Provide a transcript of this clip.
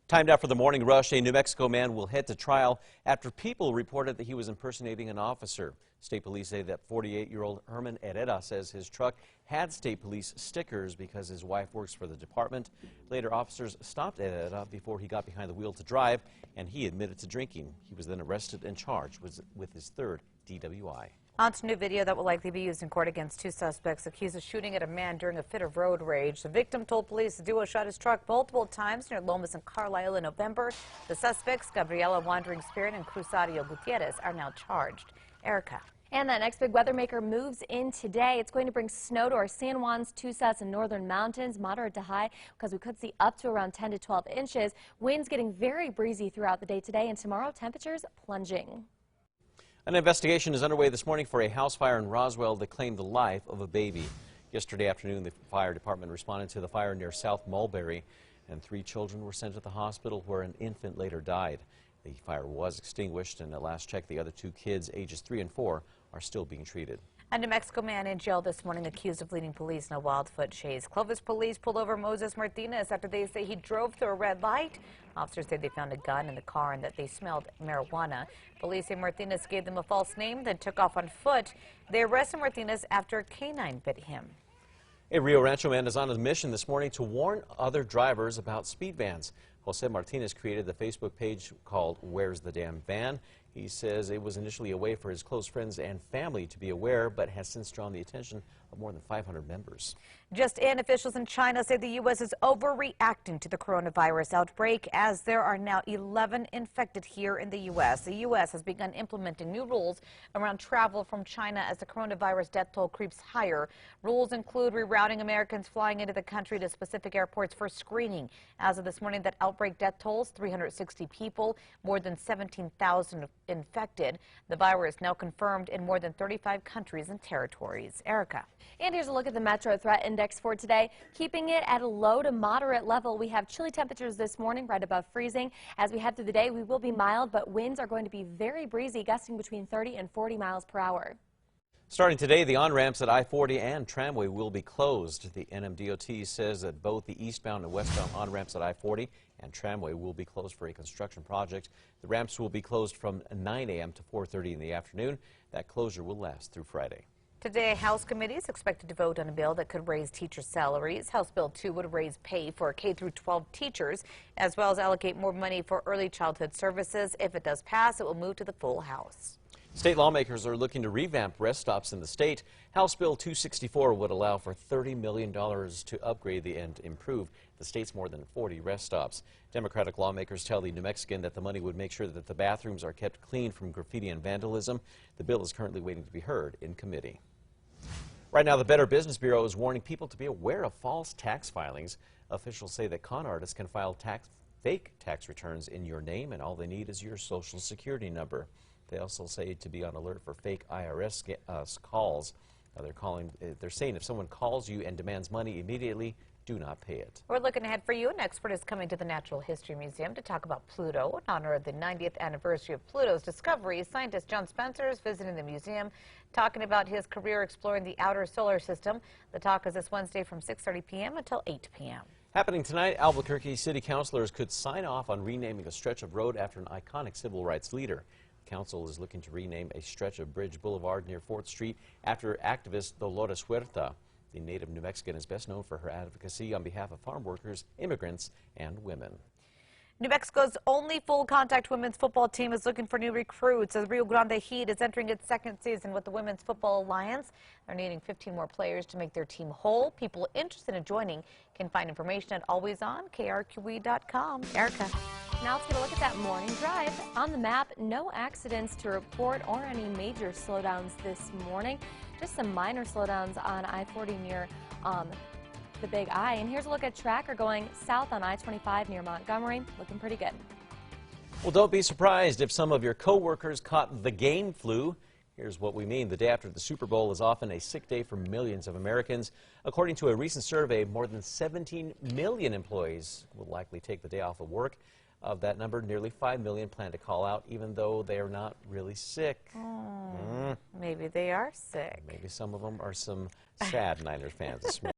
Timed out for the morning rush, a New Mexico man will head to trial after people reported that he was impersonating an officer. State police say that 48-year-old Herman Herrera says his truck had state police stickers because his wife works for the department. Later, officers stopped Herrera before he got behind the wheel to drive, and he admitted to drinking. He was then arrested and charged with his third DWI. On to new video that will likely be used in court against two suspects accused of shooting at a man during a fit of road rage. The victim told police the duo shot his truck multiple times near Lomas and Carlisle in November. The suspects, Gabriela Wandering Spirit and Cruzario Gutierrez, are now charged. Erica. And that next big weather maker moves in today. It's going to bring snow to our San Juans, Tucson, and northern mountains, moderate to high, because we could see up to around 10 to 12 inches. Winds getting very breezy throughout the day today, and tomorrow temperatures plunging. An investigation is underway this morning for a house fire in Roswell that claimed the life of a baby. Yesterday afternoon, the fire department responded to the fire near South Mulberry, and 3 children were sent to the hospital where an infant later died. The fire was extinguished, and at last check, the other 2 kids, ages 3 and 4, are still being treated. A New Mexico man in jail this morning accused of leading police in a wildfoot chase. Clovis police pulled over Moses Martinez after they say he drove through a red light. Officers say they found a gun in the car and that they smelled marijuana. Police say Martinez gave them a false name, then took off on foot. They arrested Martinez after a canine bit him. A Rio Rancho man is on a mission this morning to warn other drivers about speed bans. Jose Martinez created the Facebook page called Where's the Damn Van? He says it was initially a way for his close friends and family to be aware, but has since drawn the attention of more than 500 members. Just in, officials in China say the U.S. is overreacting to the coronavirus outbreak as there are now 11 infected here in the U.S. The U.S. has begun implementing new rules around travel from China as the coronavirus death toll creeps higher. Rules include rerouting Americans flying into the country to specific airports for screening. As of this morning, that outbreak death tolls 360 people, more than 17,000 infected. The virus now confirmed in more than 35 countries and territories. Erica. And here's a look at the Metro Threat Index for today. Keeping it at a low to moderate level. We have chilly temperatures this morning, right above freezing. As we head through the day, we will be mild, but winds are going to be very breezy, gusting between 30 and 40 miles per hour. Starting today, the on-ramps at I-40 and Tramway will be closed. The NMDOT says that both the eastbound and westbound on-ramps at I-40 and Tramway will be closed for a construction project. The ramps will be closed from 9 a.m. to 4:30 in the afternoon. That closure will last through Friday. Today, House committee is expected to vote on a bill that could raise teacher salaries. House Bill 2 would raise pay for K-12 teachers, as well as allocate more money for early childhood services. If it does pass, it will move to the full House. State lawmakers are looking to revamp rest stops in the state. House Bill 264 would allow for $30 million to upgrade and improve the state's more than 40 rest stops. Democratic lawmakers tell the New Mexican that the money would make sure that the bathrooms are kept clean from graffiti and vandalism. The bill is currently waiting to be heard in committee. Right now, the Better Business Bureau is warning people to be aware of false tax filings. Officials say that con artists can file fake tax returns in your name, and all they need is your Social Security number. They also say to be on alert for fake IRS calls. They're saying if someone calls you and demands money immediately, do not pay it. We're looking ahead for you. An expert is coming to the Natural History Museum to talk about Pluto. In honor of the 90th anniversary of Pluto's discovery, scientist John Spencer is visiting the museum, talking about his career exploring the outer solar system. The talk is this Wednesday from 6:30 p.m. until 8 p.m. Happening tonight, Albuquerque City Councilors could sign off on renaming a stretch of road after an iconic civil rights leader. Council is looking to rename a stretch of Bridge Boulevard near 4th Street after activist Dolores Huerta. The native New Mexican is best known for her advocacy on behalf of farm workers, immigrants, and women. New Mexico's only full-contact women's football team is looking for new recruits as Rio Grande Heat is entering its 2nd season with the Women's Football Alliance. They're needing 15 more players to make their team whole. People interested in joining can find information at alwaysonkrqe.com. Erica. Now let's get a look at that morning drive. On the map, no accidents to report or any major slowdowns this morning. Just some minor slowdowns on I-40 near the Big I. And here's a look at Tracker going south on I-25 near Montgomery. Looking pretty good. Well, don't be surprised if some of your co-workers caught the game flu. Here's what we mean. The day after the Super Bowl is often a sick day for millions of Americans. According to a recent survey, more than 17 million employees will likely take the day off of work. Of that number, nearly 5 million plan to call out, even though they are not really sick. Maybe they are sick. Maybe some of them are some sad Niners fans this morning.